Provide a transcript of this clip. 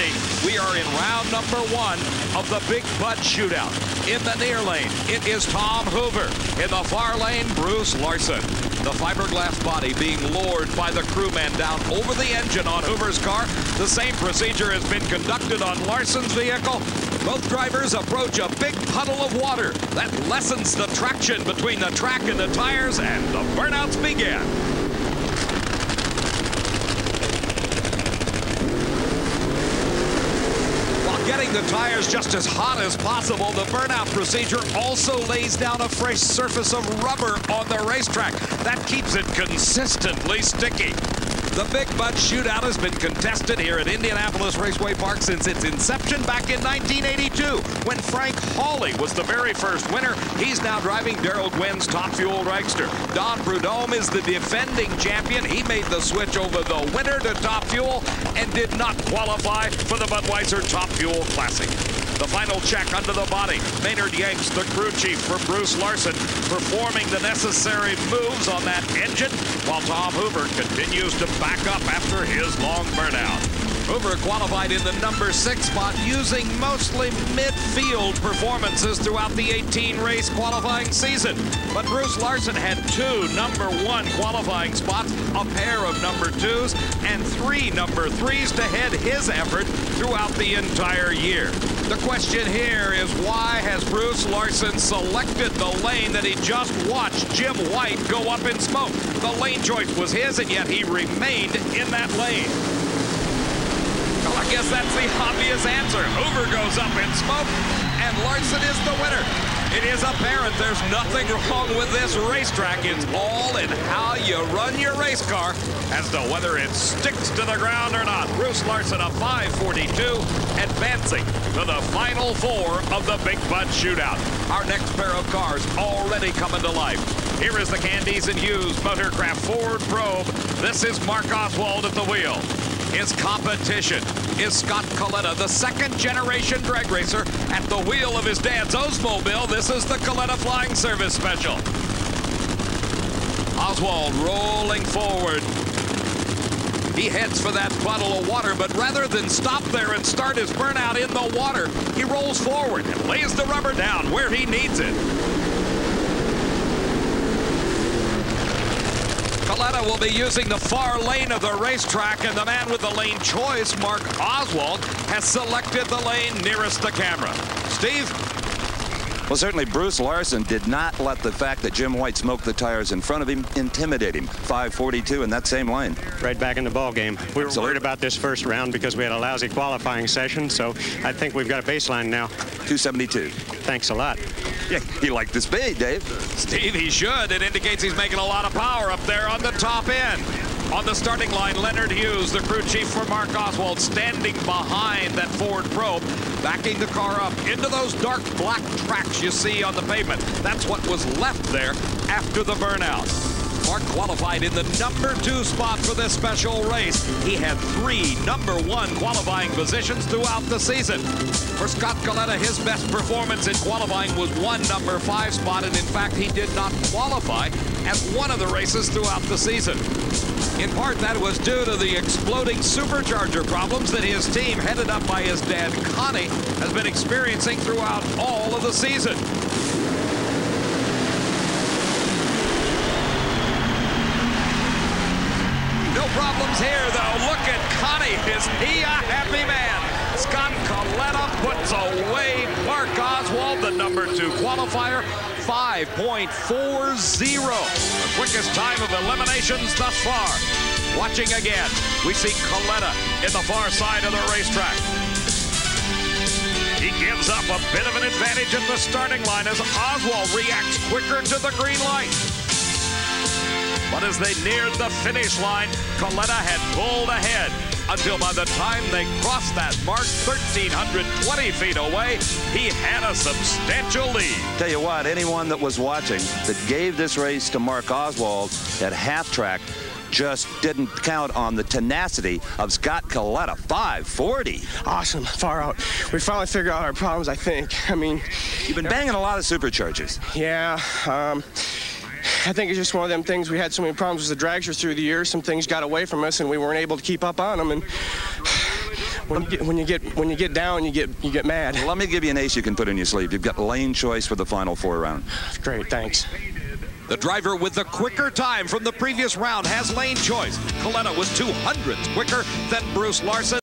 lane. We are in round number 1 of the Big Bud Shootout. In the near lane, it is Tom Hoover. In the far lane, Bruce Larson. The fiberglass body being lowered by the crewman down over the engine on Hoover's car. The same procedure has been conducted on Larson's vehicle. Both drivers approach a big puddle of water. That lessens the traction between the track and the tires, and the burnouts begin. Getting the tires just as hot as possible, the burnout procedure also lays down a fresh surface of rubber on the racetrack. That keeps it consistently sticky. The Big Bud Shootout has been contested here at Indianapolis Raceway Park since its inception back in 1982, when Frank Hawley was the very first winner. He's now driving Darrell Gwynn's Top Fuel Dragster. Don Prudhomme is the defending champion. He made the switch over the winter to Top Fuel and did not qualify for the Budweiser Top Fuel Classic. The final check under the body. Maynard Yanks, the crew chief for Bruce Larson, performing the necessary moves on that engine, while Tom Hoover continues to back up after his long burnout. Hoover qualified in the number 6 spot using mostly midfield performances throughout the 18-race qualifying season. But Bruce Larson had 2 number 1 qualifying spots, a pair of number 2s, and 3 number 3s to head his effort throughout the entire year. The question here is, why has Bruce Larson selected the lane that he just watched Jim White go up in smoke? The lane choice was his, and yet he remained in that lane. Well, I guess that's the obvious answer. Hoover goes up in smoke, and Larson is the winner. It is apparent there's nothing wrong with this racetrack. It's all in how you run your race car as to whether it sticks to the ground or not. Bruce Larson, a 5:42, advancing to the final 4 of the Big Bud Shootout. Our next pair of cars already coming to life. Here is the Candies and Hughes Motorcraft Ford Probe. This is Mark Oswald at the wheel. His competition is Scott Kalitta, the second-generation drag racer, at the wheel of his dad's Oldsmobile. This is the Kalitta Flying Service Special. Oswald rolling forward. He heads for that puddle of water, but rather than stop there and start his burnout in the water, he rolls forward and lays the rubber down where he needs it. Kalitta will be using the far lane of the racetrack, and the man with the lane choice, Mark Oswald, has selected the lane nearest the camera. Steve? Well, certainly Bruce Larson did not let the fact that Jim White smoked the tires in front of him intimidate him. 5:42 in that same lane. Right back in the ball game. We were worried about this first round because we had a lousy qualifying session, so I think we've got a baseline now. 272. Thanks a lot. Yeah, you like the speed, Dave. Steve, he should. It indicates he's making a lot of power up there on the top end. On the starting line, Leonard Hughes, the crew chief for Mark Oswald, standing behind that Ford Probe, backing the car up into those dark black tracks you see on the pavement. That's what was left there after the burnout. Mark qualified in the number 2 spot for this special race. He had 3 number 1 qualifying positions throughout the season. For Scott Kalitta, his best performance in qualifying was 1 number 5 spot, and in fact, he did not qualify at one of the races throughout the season. In part, that was due to the exploding supercharger problems that his team, headed up by his dad, Connie, has been experiencing throughout all of the season. No problems here, though. Look at Connie. Is he a happy man? Scott Kalitta puts away Mark Oswald, the number 2 qualifier, 5.40. The quickest time of eliminations thus far. Watching again, we see Kalitta in the far side of the racetrack. He gives up a bit of an advantage at the starting line as Oswald reacts quicker to the green light. But as they neared the finish line, Kalitta had pulled ahead until by the time they crossed that mark, 1,320 feet away, he had a substantial lead. Tell you what, anyone that was watching that gave this race to Mark Oswald at half track just didn't count on the tenacity of Scott Kalitta. 5:40. Awesome, far out. We finally figured out our problems, I think. I mean, you've been banging a lot of superchargers. Yeah, I think it's just one of them things. We had so many problems with the dragsters through the years. Some things got away from us, and we weren't able to keep up on them. And when you get down, you get mad. Let me give you an ace you can put in your sleeve. You've got lane choice for the final 4 round. Great, thanks. The driver with the quicker time from the previous round has lane choice. Kalitta was 200ths quicker than Bruce Larson.